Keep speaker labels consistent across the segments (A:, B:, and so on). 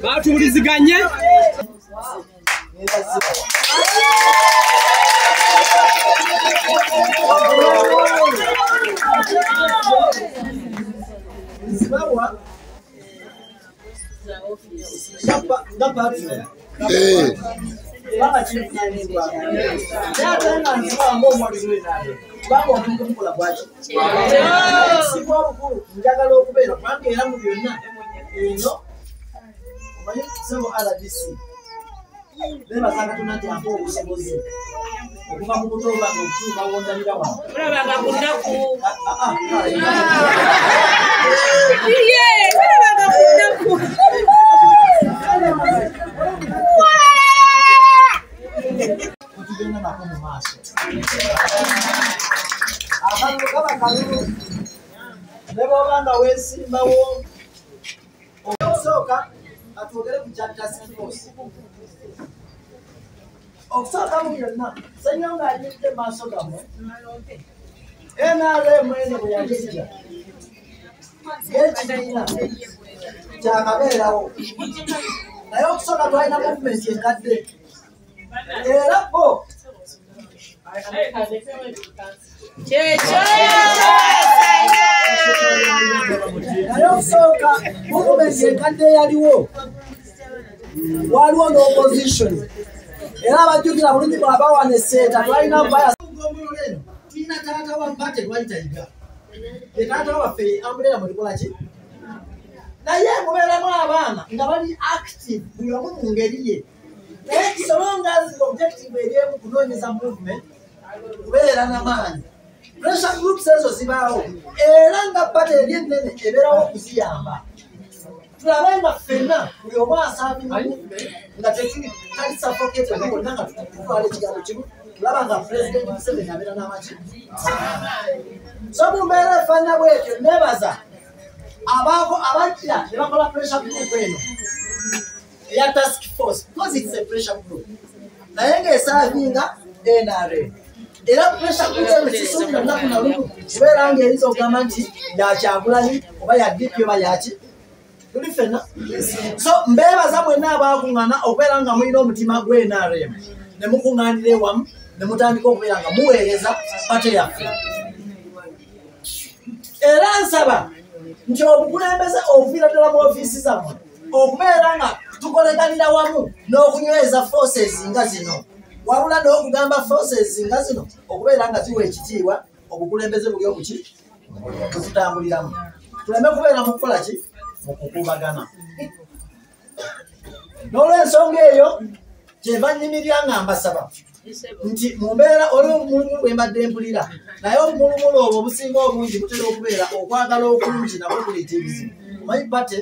A: batuliziganye waliwo n'opposition era abajjukira bulungi bw'aba waneseta twalina bias tulina taata wa mpate twayitayiga ye taata waffe ambulera mulikola ki naye mubeeramu abaana nga bali active buli omu mu ngeri ye naye kisolonga objective eryemu kunoonyeza movement kubeera n'amaanyi pressure groups ezo zibaawo era nga pate eri ennene ebeerawo okuziyamba tulabe nga ffenna buli omu asaavinga nga tekiri tali suffocate nga bonna nga tutwala ekigambo kimu tulaba nga President Museveni abeera n'amaki so mu mbeera efaanana bwetyo neebaza abajja ne bakola pressure group eno eya task force because it's a pressure group naye ng'esaavinga NRM era pressure group eno kisuubira lunaku na lumu kubeera ng'eyinza okugamba nti yakyagulanyi oba ya DP oba yaki tuli ffenna so mbeebaza mwenna abaakuŋŋaana okubeera nga mulina omutima gw'NRM ne mukuŋŋaanira ewamu ne mutandika okubeera nga muweereza pate yaffe era nsaba nti obukulembeze okuviira ddala mu ofiisi zammwe okubeera nga tukoleganira wamu n'okunyweza forces nga zino wabula n'okugamba forces nga zino okubeera nga ziwa ekitiibwa obukulembeze buli obuki bwetutambuliramu tuleme kubeera mu kukola ki mu kukubagana n'olw'ensonga eyo kyenva nnyimirira nga mbasaba nti mumbeera olw'omumulumu bwe mbadde mpulira naye obumulumulu obwo obusinga obungi butera okubeera okwagala okulungi nabwo kuleeta ebizibu omanyi pate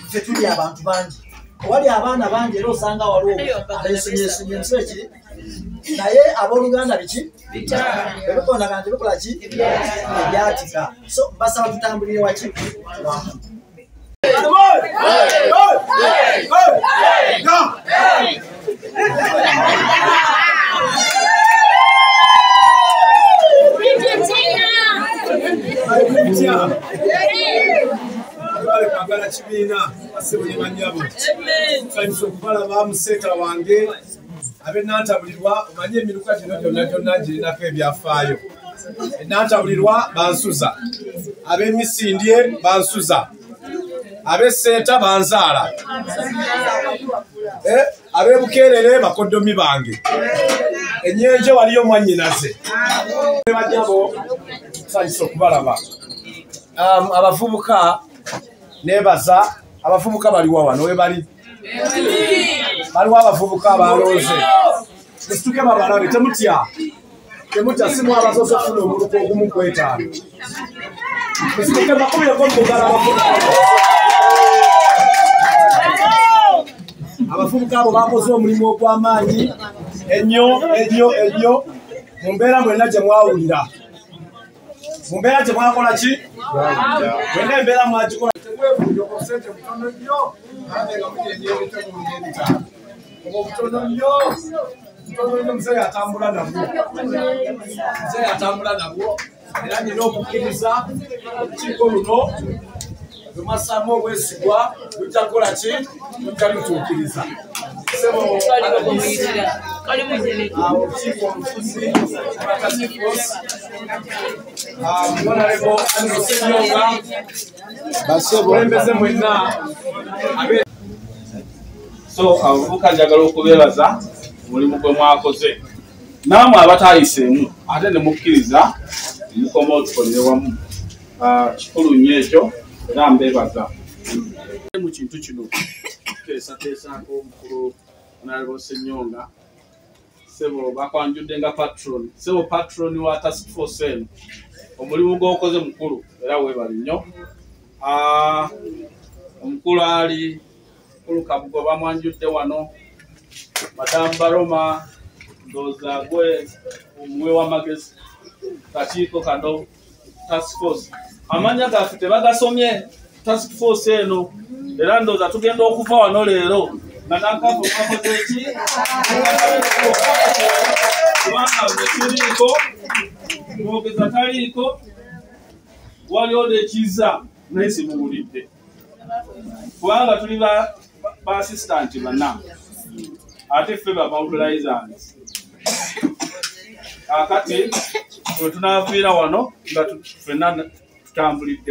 A: ffe tuli abantu bangi owali abaana bangi era osanga waliwo abeesonyeesonye ensi ekiri naye abooluganda biki ebikonaga nti bikola ki ebyatika so mbasaba tutambulire waki wamu
B: Kwagala kibiina basebonye banyabo nsanyusa okubalaba museta wange abenantabulirwa omanye emiruka gino gyonna girinako ebyafaayo enantabulirwa bansuza ab'emisindye bansuza ab'esseeta banzaala ab'ebukeerere bakoddomi bange enyenje waliyo mwannyinaze banyabo nsanyusa okubalaba abavubuka nebaza abavubuka baliwa wano we bali baliwo abavubuka abalooze esituke babalabe temutya simu abasoose okufuna omuluka ogumu kwetaano esituke bakubireko mugala abavubuka abo bakoze omulimu ogw'amaanyi ennyo mu mbeera mwenna gye mwawulira mu mbeera gye mwakola ki mwenna embeera mwagikola sente butono nnyo ate nga mugenda ebitego mugenditaano oba butono nnyo muzeeyi atambula nabwo era nina okukkiriza olukiiko luno tumassamu obwesigwa tujja kukola ki tujja lutuukiriza obukiiko omufuzi honorable Andrew Ssenyonga kulembeze mwenna
C: so abavubuka njagala okubeebaza omulimu gwe mwakoze naamwe abatayiseemu ate ne mukkiriza mukoma otukolere wamu kikulu nnyo ekyo era mbeebaza mu kintu kino tuteesateesako omukulu Honorable Ssenyonga sebo bakwanjudde nga patron sebo patron wa task force eno omulimu gw'okoze mukulu era weebali nnyo omukulu ali mukulu Kabugo bamwanjudde wano Madam Baroma ndowooza gwe omuwe w'amagezi kakiiko kano task force amanya gaffe tebagasomye task force eno era ndowooza tugenda okuva wano leero nga nakafu kakoze ki kubanga tekiriiko mwogeza taliiko waliwo nekiza naye simuwulidde kubanga tuli ba assistant bana ate ffe ba mobilizers akati tunaviira wano nga ffenna tutambulidde